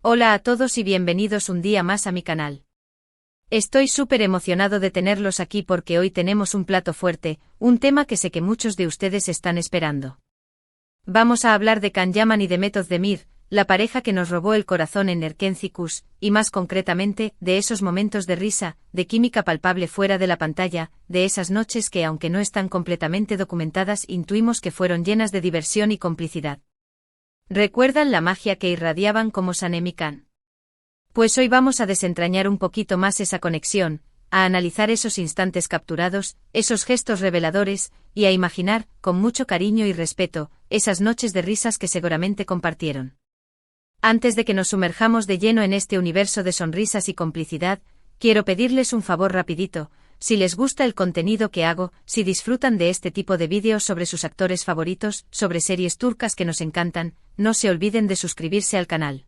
Hola a todos y bienvenidos un día más a mi canal. Estoy súper emocionado de tenerlos aquí porque hoy tenemos un plato fuerte, un tema que sé que muchos de ustedes están esperando. Vamos a hablar de Can Yaman y Demet Özdemir, la pareja que nos robó el corazón en Erkenci, y más concretamente, de esos momentos de risa, de química palpable fuera de la pantalla, de esas noches que aunque no están completamente documentadas intuimos que fueron llenas de diversión y complicidad. ¿Recuerdan la magia que irradiaban como Sanem y Can? Pues hoy vamos a desentrañar un poquito más esa conexión, a analizar esos instantes capturados, esos gestos reveladores, y a imaginar, con mucho cariño y respeto, esas noches de risas que seguramente compartieron. Antes de que nos sumerjamos de lleno en este universo de sonrisas y complicidad, quiero pedirles un favor rapidito. Si les gusta el contenido que hago, si disfrutan de este tipo de vídeos sobre sus actores favoritos, sobre series turcas que nos encantan, no se olviden de suscribirse al canal.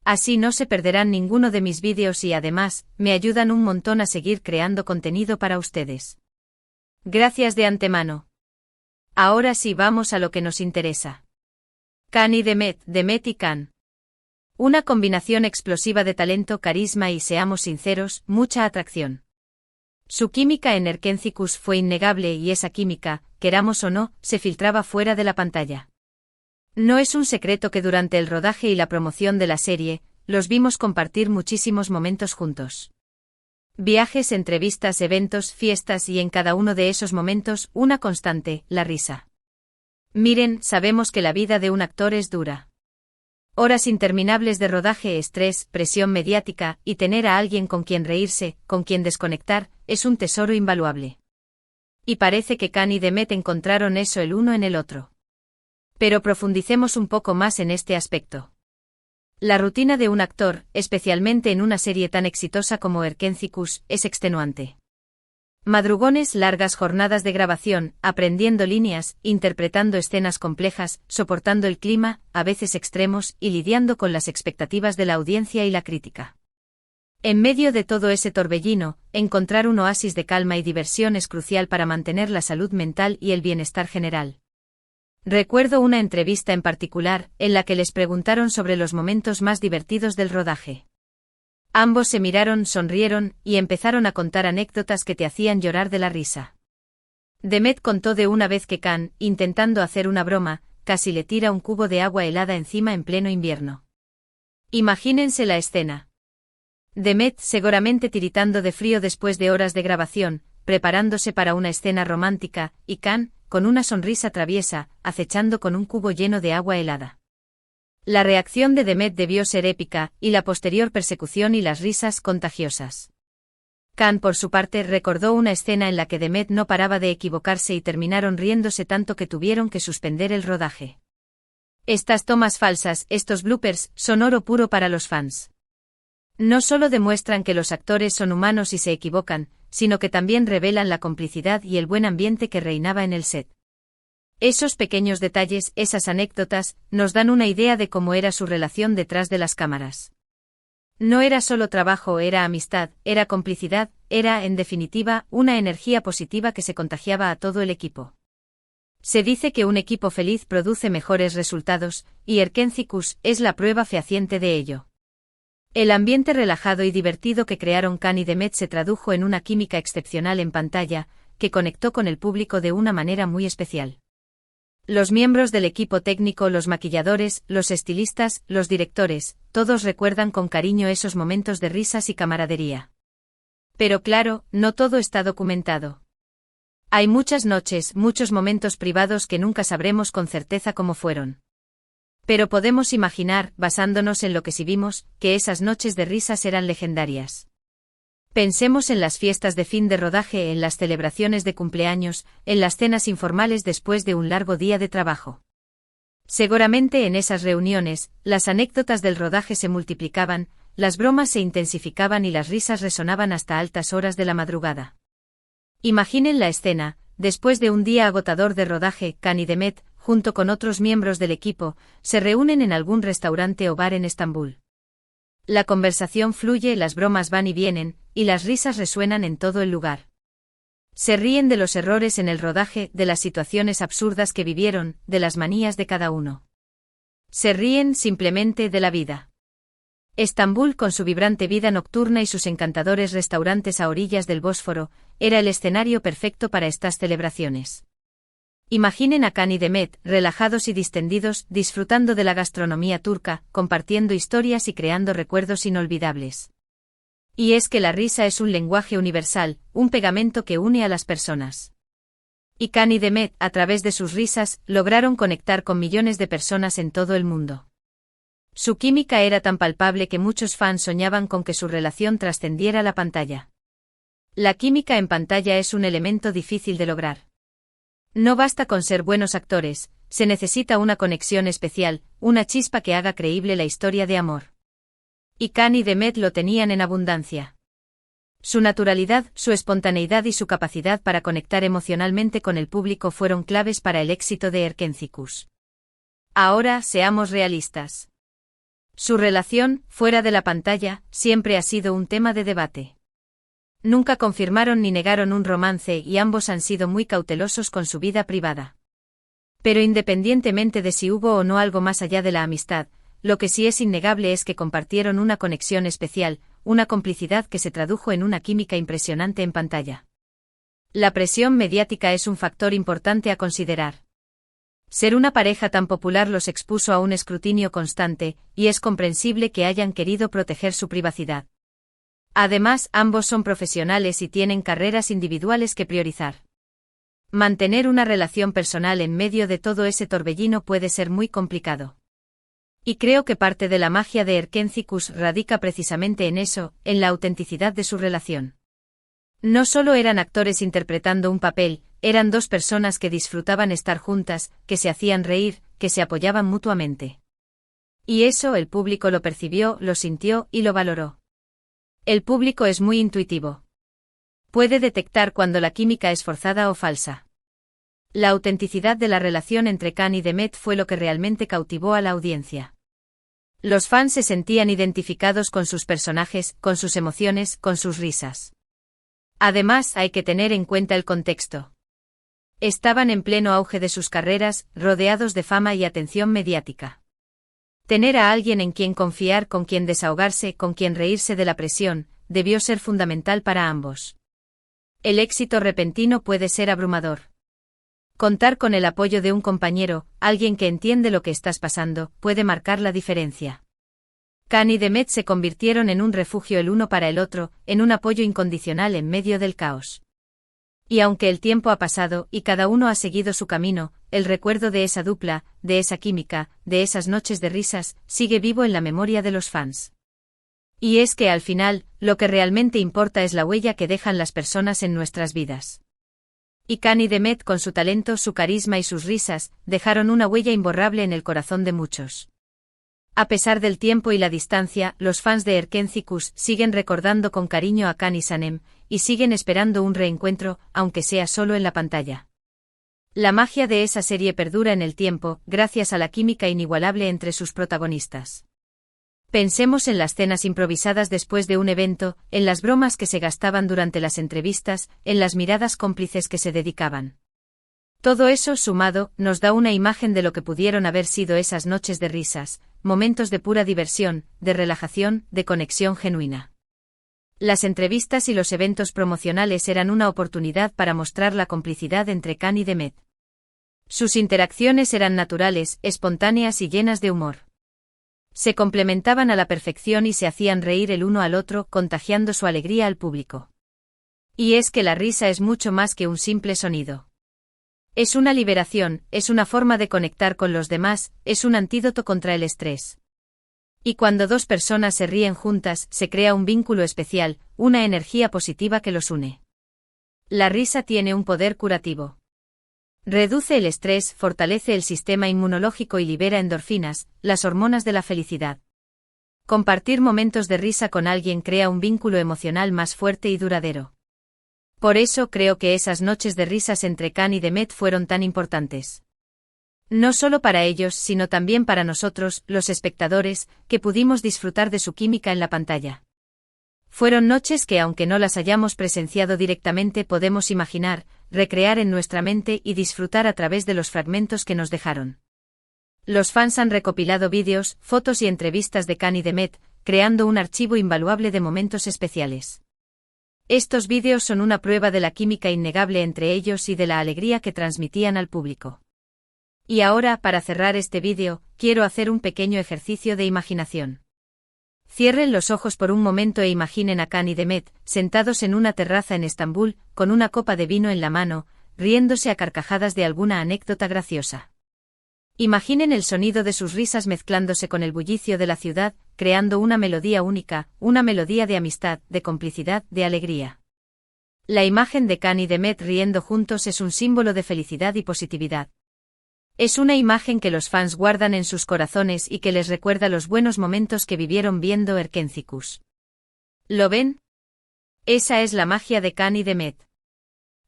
Así no se perderán ninguno de mis vídeos y además, me ayudan un montón a seguir creando contenido para ustedes. Gracias de antemano. Ahora sí vamos a lo que nos interesa. Can y Demet, Demet y Can. Una combinación explosiva de talento, carisma y, seamos sinceros, mucha atracción. Su química en Erkenci fue innegable y esa química, queramos o no, se filtraba fuera de la pantalla. No es un secreto que durante el rodaje y la promoción de la serie, los vimos compartir muchísimos momentos juntos. Viajes, entrevistas, eventos, fiestas y en cada uno de esos momentos, una constante, la risa. Miren, sabemos que la vida de un actor es dura. Horas interminables de rodaje, estrés, presión mediática, y tener a alguien con quien reírse, con quien desconectar, es un tesoro invaluable. Y parece que Can y Demet encontraron eso el uno en el otro. Pero profundicemos un poco más en este aspecto. La rutina de un actor, especialmente en una serie tan exitosa como Erkenci, es extenuante. Madrugones, largas jornadas de grabación, aprendiendo líneas, interpretando escenas complejas, soportando el clima, a veces extremos, y lidiando con las expectativas de la audiencia y la crítica. En medio de todo ese torbellino, encontrar un oasis de calma y diversión es crucial para mantener la salud mental y el bienestar general. Recuerdo una entrevista en particular, en la que les preguntaron sobre los momentos más divertidos del rodaje. Ambos se miraron, sonrieron, y empezaron a contar anécdotas que te hacían llorar de la risa. Demet contó de una vez que Can, intentando hacer una broma, casi le tira un cubo de agua helada encima en pleno invierno. Imagínense la escena. Demet seguramente tiritando de frío después de horas de grabación, preparándose para una escena romántica, y Can, con una sonrisa traviesa, acechando con un cubo lleno de agua helada. La reacción de Demet debió ser épica, y la posterior persecución y las risas contagiosas. Can, por su parte, recordó una escena en la que Demet no paraba de equivocarse y terminaron riéndose tanto que tuvieron que suspender el rodaje. Estas tomas falsas, estos bloopers, son oro puro para los fans. No solo demuestran que los actores son humanos y se equivocan, sino que también revelan la complicidad y el buen ambiente que reinaba en el set. Esos pequeños detalles, esas anécdotas, nos dan una idea de cómo era su relación detrás de las cámaras. No era solo trabajo, era amistad, era complicidad, era, en definitiva, una energía positiva que se contagiaba a todo el equipo. Se dice que un equipo feliz produce mejores resultados, y Erkenci es la prueba fehaciente de ello. El ambiente relajado y divertido que crearon Can y Demet se tradujo en una química excepcional en pantalla, que conectó con el público de una manera muy especial. Los miembros del equipo técnico, los maquilladores, los estilistas, los directores, todos recuerdan con cariño esos momentos de risas y camaradería. Pero claro, no todo está documentado. Hay muchas noches, muchos momentos privados que nunca sabremos con certeza cómo fueron. Pero podemos imaginar, basándonos en lo que sí vimos, que esas noches de risas eran legendarias. Pensemos en las fiestas de fin de rodaje, en las celebraciones de cumpleaños, en las cenas informales después de un largo día de trabajo. Seguramente en esas reuniones, las anécdotas del rodaje se multiplicaban, las bromas se intensificaban y las risas resonaban hasta altas horas de la madrugada. Imaginen la escena, después de un día agotador de rodaje, Can y Demet, junto con otros miembros del equipo, se reúnen en algún restaurante o bar en Estambul. La conversación fluye, las bromas van y vienen, y las risas resuenan en todo el lugar. Se ríen de los errores en el rodaje, de las situaciones absurdas que vivieron, de las manías de cada uno. Se ríen simplemente de la vida. Estambul, con su vibrante vida nocturna y sus encantadores restaurantes a orillas del Bósforo, era el escenario perfecto para estas celebraciones. Imaginen a Can y Demet, relajados y distendidos, disfrutando de la gastronomía turca, compartiendo historias y creando recuerdos inolvidables. Y es que la risa es un lenguaje universal, un pegamento que une a las personas. Y Can y Demet, a través de sus risas, lograron conectar con millones de personas en todo el mundo. Su química era tan palpable que muchos fans soñaban con que su relación trascendiera la pantalla. La química en pantalla es un elemento difícil de lograr. No basta con ser buenos actores, se necesita una conexión especial, una chispa que haga creíble la historia de amor. Y Can y Demet lo tenían en abundancia. Su naturalidad, su espontaneidad y su capacidad para conectar emocionalmente con el público fueron claves para el éxito de Erkencikus. Ahora, seamos realistas. Su relación, fuera de la pantalla, siempre ha sido un tema de debate. Nunca confirmaron ni negaron un romance y ambos han sido muy cautelosos con su vida privada. Pero independientemente de si hubo o no algo más allá de la amistad, lo que sí es innegable es que compartieron una conexión especial, una complicidad que se tradujo en una química impresionante en pantalla. La presión mediática es un factor importante a considerar. Ser una pareja tan popular los expuso a un escrutinio constante, y es comprensible que hayan querido proteger su privacidad. Además, ambos son profesionales y tienen carreras individuales que priorizar. Mantener una relación personal en medio de todo ese torbellino puede ser muy complicado. Y creo que parte de la magia de Erkencikus radica precisamente en eso, en la autenticidad de su relación. No solo eran actores interpretando un papel, eran dos personas que disfrutaban estar juntas, que se hacían reír, que se apoyaban mutuamente. Y eso el público lo percibió, lo sintió y lo valoró. El público es muy intuitivo. Puede detectar cuando la química es forzada o falsa. La autenticidad de la relación entre Can y Demet fue lo que realmente cautivó a la audiencia. Los fans se sentían identificados con sus personajes, con sus emociones, con sus risas. Además, hay que tener en cuenta el contexto. Estaban en pleno auge de sus carreras, rodeados de fama y atención mediática. Tener a alguien en quien confiar, con quien desahogarse, con quien reírse de la presión, debió ser fundamental para ambos. El éxito repentino puede ser abrumador. Contar con el apoyo de un compañero, alguien que entiende lo que estás pasando, puede marcar la diferencia. Can y Demet se convirtieron en un refugio el uno para el otro, en un apoyo incondicional en medio del caos. Y aunque el tiempo ha pasado y cada uno ha seguido su camino, el recuerdo de esa dupla, de esa química, de esas noches de risas, sigue vivo en la memoria de los fans. Y es que al final, lo que realmente importa es la huella que dejan las personas en nuestras vidas. Y Can y Demet, con su talento, su carisma y sus risas, dejaron una huella imborrable en el corazón de muchos. A pesar del tiempo y la distancia, los fans de Erkencikus siguen recordando con cariño a Can y Sanem, y siguen esperando un reencuentro, aunque sea solo en la pantalla. La magia de esa serie perdura en el tiempo, gracias a la química inigualable entre sus protagonistas. Pensemos en las cenas improvisadas después de un evento, en las bromas que se gastaban durante las entrevistas, en las miradas cómplices que se dedicaban. Todo eso, sumado, nos da una imagen de lo que pudieron haber sido esas noches de risas, momentos de pura diversión, de relajación, de conexión genuina. Las entrevistas y los eventos promocionales eran una oportunidad para mostrar la complicidad entre Can y Demet. Sus interacciones eran naturales, espontáneas y llenas de humor. Se complementaban a la perfección y se hacían reír el uno al otro, contagiando su alegría al público. Y es que la risa es mucho más que un simple sonido. Es una liberación, es una forma de conectar con los demás, es un antídoto contra el estrés. Y cuando dos personas se ríen juntas, se crea un vínculo especial, una energía positiva que los une. La risa tiene un poder curativo. Reduce el estrés, fortalece el sistema inmunológico y libera endorfinas, las hormonas de la felicidad. Compartir momentos de risa con alguien crea un vínculo emocional más fuerte y duradero. Por eso creo que esas noches de risas entre Can y Demet fueron tan importantes. No solo para ellos, sino también para nosotros, los espectadores, que pudimos disfrutar de su química en la pantalla. Fueron noches que, aunque no las hayamos presenciado directamente, podemos imaginar, recrear en nuestra mente y disfrutar a través de los fragmentos que nos dejaron. Los fans han recopilado vídeos, fotos y entrevistas de Can y Demet, creando un archivo invaluable de momentos especiales. Estos vídeos son una prueba de la química innegable entre ellos y de la alegría que transmitían al público. Y ahora, para cerrar este vídeo, quiero hacer un pequeño ejercicio de imaginación. Cierren los ojos por un momento e imaginen a Can y Demet, sentados en una terraza en Estambul, con una copa de vino en la mano, riéndose a carcajadas de alguna anécdota graciosa. Imaginen el sonido de sus risas mezclándose con el bullicio de la ciudad, creando una melodía única, una melodía de amistad, de complicidad, de alegría. La imagen de Can y Demet riendo juntos es un símbolo de felicidad y positividad. Es una imagen que los fans guardan en sus corazones y que les recuerda los buenos momentos que vivieron viendo Erkenzicus. ¿Lo ven? Esa es la magia de Can y Demet.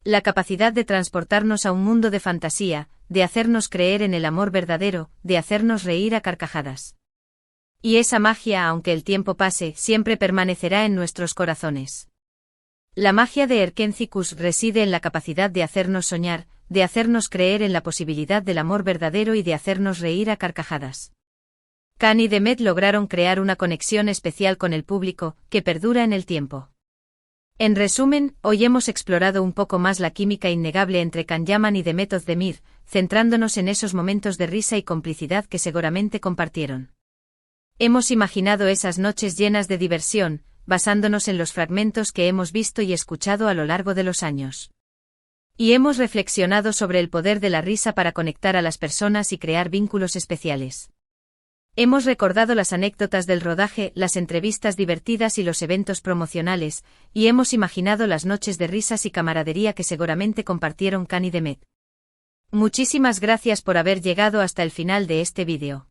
La capacidad de transportarnos a un mundo de fantasía, de hacernos creer en el amor verdadero, de hacernos reír a carcajadas. Y esa magia, aunque el tiempo pase, siempre permanecerá en nuestros corazones. La magia de Erkenzicus reside en la capacidad de hacernos soñar, de hacernos creer en la posibilidad del amor verdadero y de hacernos reír a carcajadas. Can y Demet lograron crear una conexión especial con el público, que perdura en el tiempo. En resumen, hoy hemos explorado un poco más la química innegable entre Can Yaman y Demet Özdemir, centrándonos en esos momentos de risa y complicidad que seguramente compartieron. Hemos imaginado esas noches llenas de diversión, basándonos en los fragmentos que hemos visto y escuchado a lo largo de los años. Y hemos reflexionado sobre el poder de la risa para conectar a las personas y crear vínculos especiales. Hemos recordado las anécdotas del rodaje, las entrevistas divertidas y los eventos promocionales, y hemos imaginado las noches de risas y camaradería que seguramente compartieron Can y Demet. Muchísimas gracias por haber llegado hasta el final de este vídeo.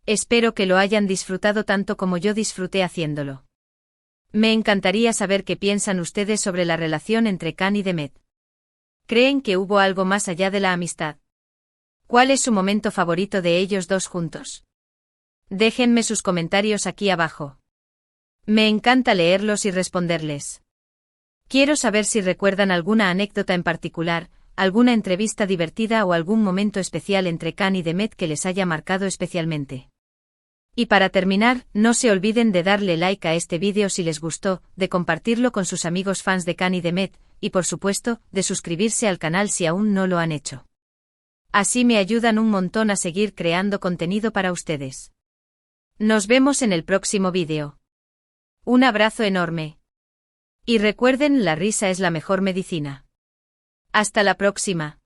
Espero que lo hayan disfrutado tanto como yo disfruté haciéndolo. Me encantaría saber qué piensan ustedes sobre la relación entre Can y Demet. ¿Creen que hubo algo más allá de la amistad? ¿Cuál es su momento favorito de ellos dos juntos? Déjenme sus comentarios aquí abajo. Me encanta leerlos y responderles. Quiero saber si recuerdan alguna anécdota en particular, alguna entrevista divertida o algún momento especial entre Can y Demet que les haya marcado especialmente. Y para terminar, no se olviden de darle like a este vídeo si les gustó, de compartirlo con sus amigos fans de Can y Demet, y por supuesto, de suscribirse al canal si aún no lo han hecho. Así me ayudan un montón a seguir creando contenido para ustedes. Nos vemos en el próximo vídeo. Un abrazo enorme. Y recuerden, la risa es la mejor medicina. Hasta la próxima.